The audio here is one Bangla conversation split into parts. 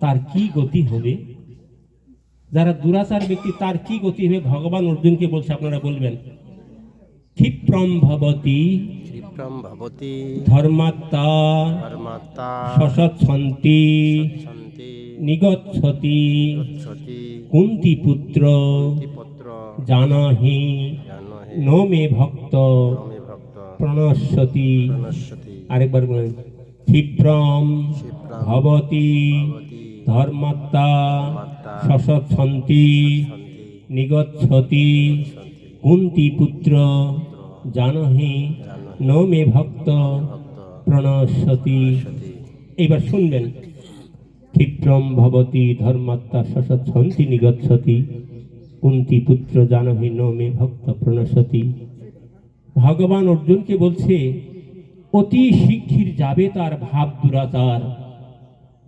তার কি গতি হবে? যারা দুরাচার ব্যক্তি তার কি গতি হবে? ভগবান অর্জুনকে বলছে, আপনারা বলবেন, ক্ষিপ্রম ভবতি ধর্মাত্মা সসৎসন্তি নিগচ্ছতি কুন্তি পুত্র জানাহি নো মে ভক্ত প্রণশ্যতি। আরেকবার বলেন, ক্ষিপ্রম ভবতি ধর্মাত্মা সসৎসন্তি নিগচ্ছতি কুন্তি পুত্র জানহি নো মে ভক্ত প্রণশ্যতি। এইবার শুনবেন, ক্ষিপ্রম ভবতি ধর্মাত্মা সসৎসন্তি নিগচ্ছতি কুন্তি পুত্র জানহি নো মে ভক্ত প্রণশ্যতি। ভগবান অর্জুনকে বলছে, অতি শিগগির যাবে তার ভাব দুরাচার,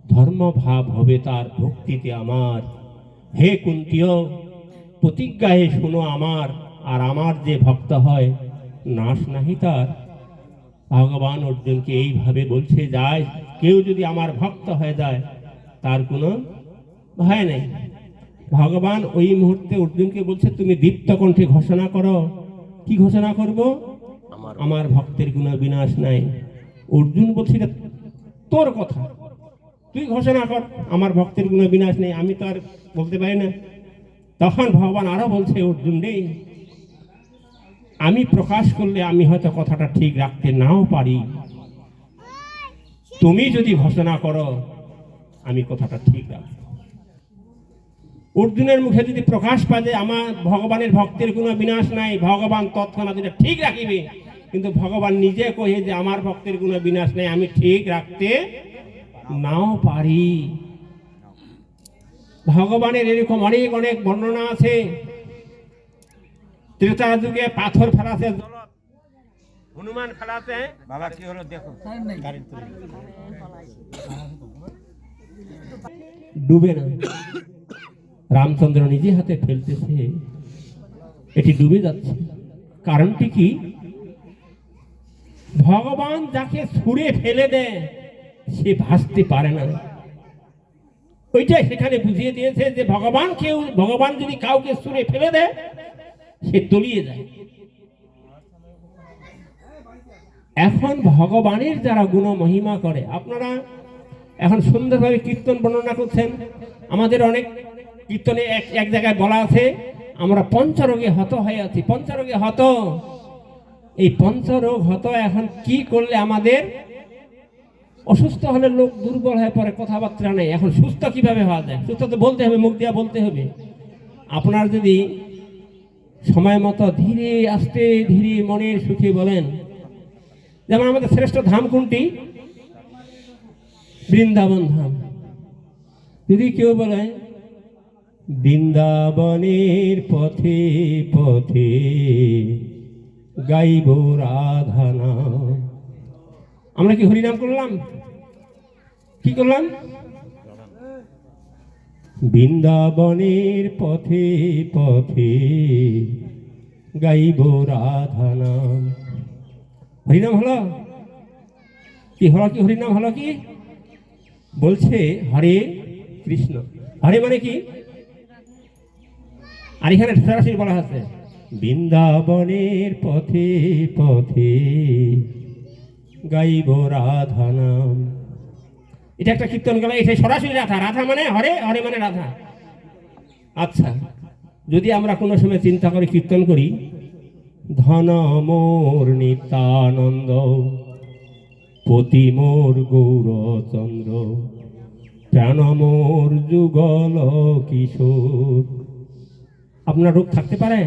ধর্ম ভাব হবে তার ভক্তিতে আমার। হে কুন্তীয়, প্রতিজ্ঞায় শোনো আমার, আর আমার যে ভক্ত হয় নাশ নাহি তার। ভগবান অর্জুনকে এইভাবে বলছে, যায় কেউ যদি আমার ভক্ত হয়ে যায় তার কোনো ভয় নেই। ভগবান ওই মুহূর্তে অর্জুনকে বলছে, তুমি দীপ্ত কণ্ঠে ঘোষণা করো। কি ঘোষণা করব? আমার ভক্তের কোনো বিনাশ নাই। অর্জুন বলছে, তোর কথা, তুই ঘোষণা কর, আমার ভক্তের কোনো বিনাশ নেই, আমি তো আর বলতে পারি না। তখন ভগবান আরো বলছে, অর্জুন রে, আমি প্রকাশ করলে আমি হয়তো কথাটা ঠিক রাখতে নাও পারি, তুমি যদি ঘোষণা করো আমি কথাটা ঠিক রাখবো। অর্জুনের মুখে যদি প্রকাশ পায় যে আমার ভগবানের ভক্তের কোনো বিনাশ নাই, ভগবান তৎক্ষণাৎ এটা ঠিক রাখিবে। কিন্তু ভগবান নিজে কহে যে আমার ভক্তের কোনো বিনাশ নেই, আমি ঠিক রাখতে নাও পারি। ভগবানের এরকম অনেক অনেক বর্ণনা আছে। ত্রেতা যুগে পাথর ফেলাতে, হনুমান ফেলাতে, বাবা কি হলো দেখো, ডুবে না, রামচন্দ্র নিজে হাতে ফেলতেছে, এটি ডুবে যাচ্ছে। কারণটি কি? ভগবান যাকে ছুঁড়ে ফেলে দেয় সে ভাসতে পারে না। ওইটাই সেখানে বুঝিয়ে দিয়েছে যে ভগবান যদি কাউকে ছুঁড়ে ফেলে দেয় সে তলিয়ে যায়। এখন ভগবানের যারা গুণ মহিমা করে, আপনারা এখন সুন্দরভাবে কীর্তন বর্ণনা করছেন। আমাদের অনেক কীর্তনে এক জায়গায় বলা আছে, আমরা পঞ্চরোগে হত হয়ে আছি। পঞ্চরোগে হত, এই পঞ্চরোগ হত এখন কি করলে আমাদের অসুস্থ হলে লোক দুর্বল হয়ে পড়ে, কথাবার্তা নেই। এখন সুস্থ কিভাবে হওয়া যায়? সুস্থ তো বলতে হবে, মুখ দিয়া বলতে হবে। আপনার যদি সময় মতো ধীরে আস্তে ধীরে মনের সুখে বলেন, যেমন আমাদের শ্রেষ্ঠ ধাম কোনটি? বৃন্দাবন ধাম। যদি কেউ বলে বৃন্দাবনের পথে পথে গাইব রাধা নাম, আমরা কি হরিনাম করলাম? কি করলাম? বৃন্দাবনের পথে পথে গাইব রাধা নাম, হরিনাম হলো কি? হলো কি? হরিনাম হলো কি? বলছে হরে কৃষ্ণ। হরে মানে কি? আর এখানে সরাসরি বলা আছে, বৃন্দাবনের পথে পথে গাইব রাধা নাম। এটা একটা কীর্তন গেল, এটা সরাসরি রাধা। রাধা মানে হরে, হরে মানে রাধা। আচ্ছা, যদি আমরা কোনো সময় চিন্তা করে কীর্তন করি, ধন মোর নিত্যানন্দ পতি মোর গৌরচন্দ্র প্রাণ মোর যুগল কিশোর, আপনার রোগ থাকতে পারে?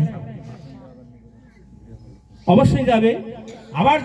অবশ্যই যাবে। আবার